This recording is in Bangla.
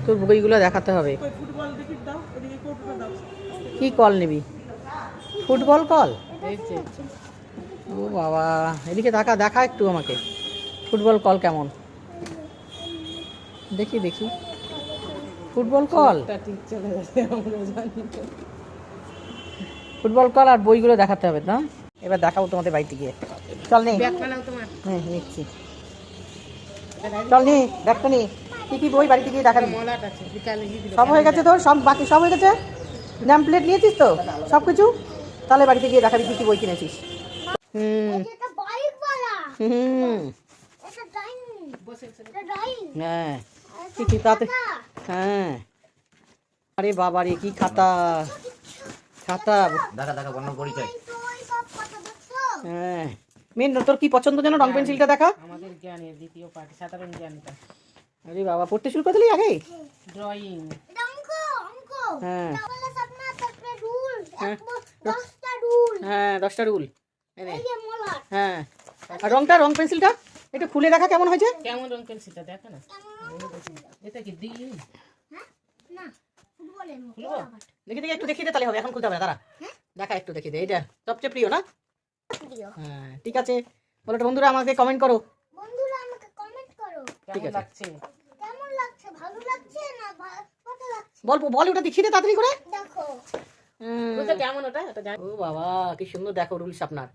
তোর বইগুলো দেখাতে হবে। কি কল নিবি? Football call? ও বাবা, এদিকে দেখা দেখা একটু আমাকে, ফুটবল কল কেমন দেখি দেখি। ফুটবল কল, ফুটবল কল আর বইগুলো দেখাতে হবে না? এবার দেখাবো তোমাদের বাড়িতে গিয়ে। চল নি। হ্যাঁ নিচ্ছি, চল নি দেখতে নি কি কি বই বাড়িতে গিয়ে দেখাবি। সব হয়ে গেছে তোর? সব বাকি সব হয়ে গেছে? নেম প্লেট নিয়েছিস তো সব কিছু? তাহলে বাড়িতে গিয়ে দেখাবি কি কি বই কিনেছিস। হুম হুম হ্যাঁ কি কি তাতে। হ্যাঁ আরে বাবা রে, কি খাতা খাতা। দেখা দেখা বর্ণ পরিচয়। হ্যাঁ মেন তোর কি পছন্দ যেন? রং পেন্সিলটা দেখা। আমাদের জ্ঞানের দ্বিতীয় পাঠ, সাধারণ জ্ঞানটা। আরে বাবা, পড়তে শুরু করে দিলি আগেই? ড্রয়িং। হ্যাঁ হ্যাঁ 10টা রুল। হ্যাঁ আর রংটা, রং পেন্সিলটা একটু খুলে দেখা কেমন হয়েছে। কেমন রং পেন্সিলটা দেখা না। এটা কি দিই? দেখি দেখি একটু দেখিয়ে দে, তাহলে হবে। এখন খুলতে হবে না, দাঁড়া দেখা একটু দেখিয়ে দে। এটা সবচেয়ে প্রিয় না? হ্যাঁ ঠিক আছে, বলো তো বন্ধুরা আমাকে কমেন্ট করো। ঠিক কেমন আছে। লাগছে? কেমন লাগছে? ভালো লাগছে না কত লাগছে? বল বল ওটা দেখিয়ে দে তাড়াতাড়ি করে। দেখো ওটা কেমন? ওটা জানি। ও বাবা কি সুন্দর, দেখো রুলস আপনার।